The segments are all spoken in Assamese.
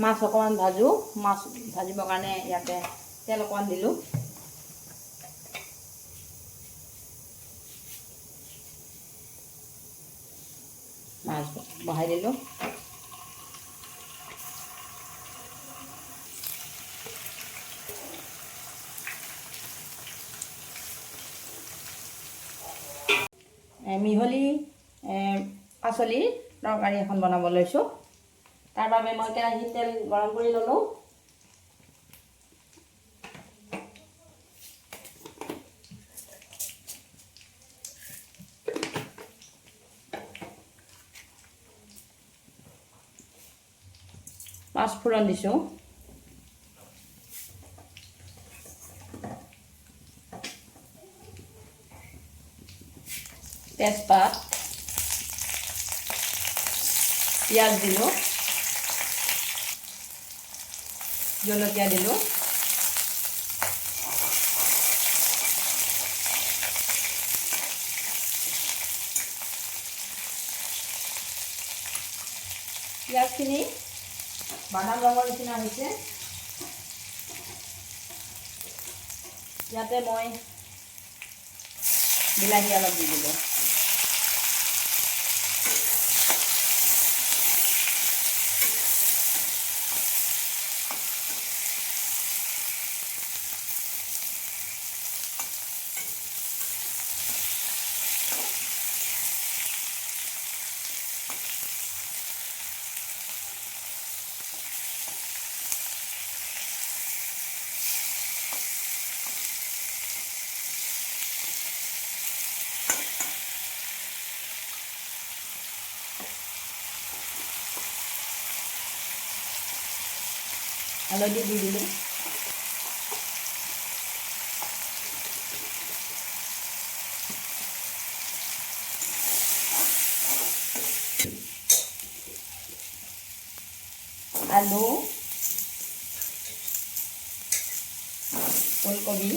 মাছ অকণমান ভাজোঁ। মাছ ভাজিবৰ কাৰণে ইয়াতে তেল অকণমান দিলোঁ। মাছ বহাই দিলোঁ। মিহলি পাচলিৰ তৰকাৰী এখন বনাব লৈছোঁ। তাৰ বাবে মই কেৰাহীত তেল গৰম কৰি ল'লোঁ। পাঁচফোৰণ দিছোঁ। তেজপাত, পিঁয়াজ দিলোঁ, জলকীয়া দিলোঁ, পিঁয়াজখিনি বাদাম ৰঙৰ নিচিনা হৈছে। ইয়াতে মই বিলাহী অলপ দি দিলোঁ। হালধি দি দিলোঁ। আলু, ফুলকবি,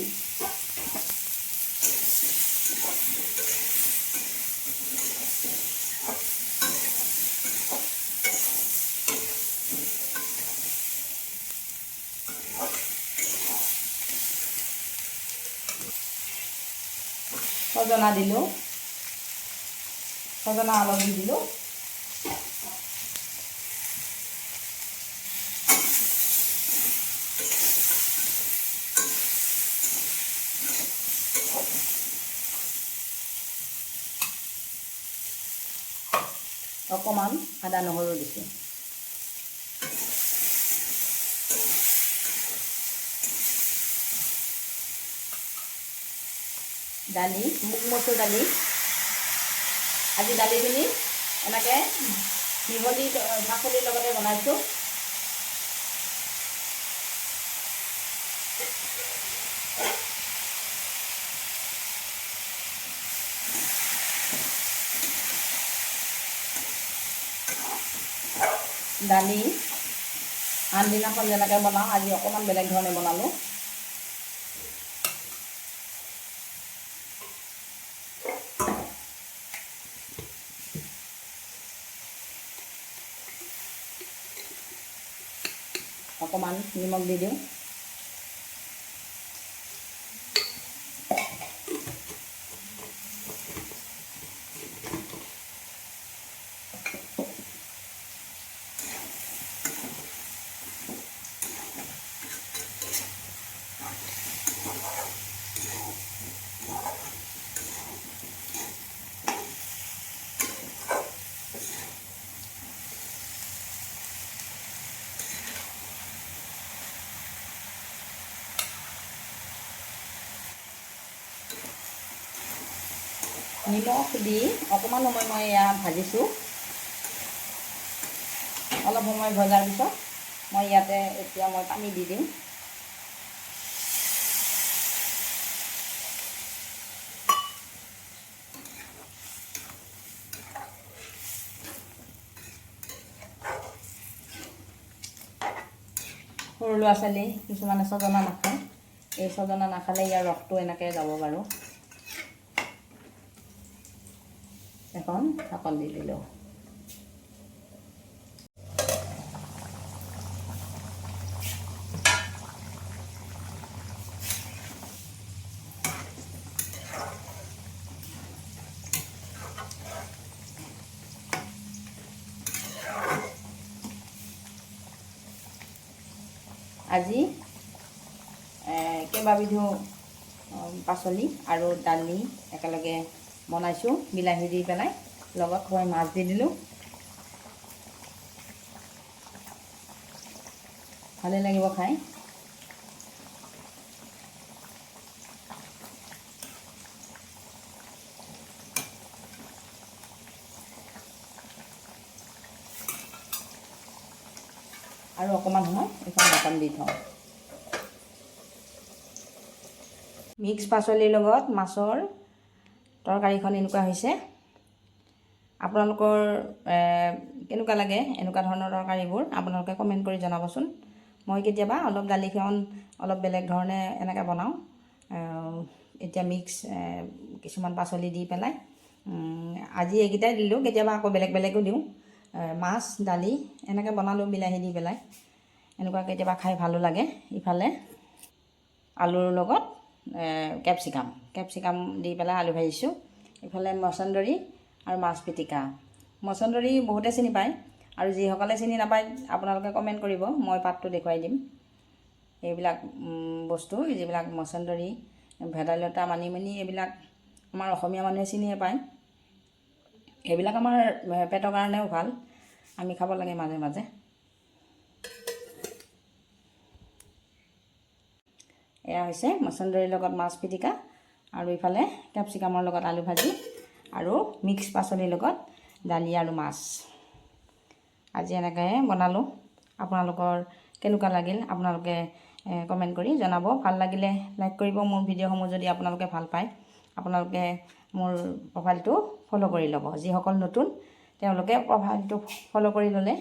সজনা দিলোঁ, সজনা অলপ দি দিলোঁ। অকণমান আদা নহৰু দিছোঁ। দালি, মুগ মচুৰ দালি। আজি দালিখিনি এনেকৈ মিহলি পাচলিৰ লগতে বনাইছোঁ। দালি আন দিনাখন যেনেকৈ বনাওঁ, আজি অকণমান বেলেগ ধৰণে বনালোঁ। অকণমান নিমখ দি দিওঁ। নিমখ দি অকণমান সময় মই এয়া ভাজিছোঁ। অলপ সময় ভজাৰ পিছত মই ইয়াতে এতিয়া মই পানী দি দিম। সৰু ল'ৰা ছোৱালী কিছুমানে ছজনা নাখায়। এই ছজনা নাখালে ইয়াৰ ৰসটো এনেকৈ যাব বাৰু। এখন ঢাকন দি দিলোঁ। আজি কেইবাবিধো পাচলি আৰু দালি একেলগে বনাইছোঁ বিলাহী দি পেলাই, লগত মই মাছ দি দিলোঁ। ভালে লাগিব খাই। আৰু অকণমান সময় এইখন ঢাকন দি থওঁ। মিক্স পাচলিৰ লগত মাছৰ তৰকাৰীখন এনেকুৱা হৈছে। আপোনালোকৰ কেনেকুৱা লাগে এনেকুৱা ধৰণৰ তৰকাৰীবোৰ আপোনালোকে কমেণ্ট কৰি জনাবচোন। মই কেতিয়াবা অলপ দালিখন অলপ বেলেগ ধৰণে এনেকৈ বনাওঁ। এতিয়া মিক্স কিছুমান পাচলি দি পেলাই আজি এইকেইটাই দিলোঁ, কেতিয়াবা আকৌ বেলেগ বেলেগো দিওঁ। মাছ দালি এনেকৈ বনালোঁ বিলাহী দি পেলাই, এনেকুৱা কেতিয়াবা খাই ভালো লাগে। ইফালে আলুৰ লগত কেপচিকাম দি পেলাই আলু ভাজিছোঁ। ইফালে মছন্দৰী আৰু মাছ পিটিকা। মছন্দৰী বহুতে চিনি পায়, আৰু যিসকলে চিনি নাপায় আপোনালোকে কমেণ্ট কৰিব, মই পাতটো দেখুৱাই দিম। এইবিলাক বস্তু যিবিলাক মছন্দৰী, ভেদাইলতা, মানিমুনি এইবিলাক আমাৰ অসমীয়া মানুহে চিনিয়ে পায়। এইবিলাক আমাৰ পেটৰ কাৰণেও ভাল, আমি খাব লাগে মাজে মাজে। এয়া হৈছে মছন্দৰীৰ লগত মাছ পিটিকা, আৰু ইফালে কেপচিকামৰ লগত আলু ভাজি, আৰু মিক্স পাচলিৰ লগত দালি আৰু মাছ। আজি এনেকৈ বনালোঁ। আপোনালোকৰ কেনেকুৱা লাগিল আপোনালোকে কমেণ্ট কৰি জনাব। ভাল লাগিলে লাইক কৰিব মোৰ ভিডিঅ'সমূহ। যদি আপোনালোকে ভাল পায় আপোনালোকে মোৰ প্ৰফাইলটো ফ'ল' কৰি ল'ব। যিসকল নতুন তেওঁলোকে প্ৰফাইলটো ফ'ল' কৰি ল'লে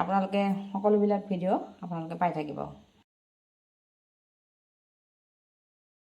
আপোনালোকে সকলোবিলাক ভিডিঅ' আপোনালোকে পাই থাকিব।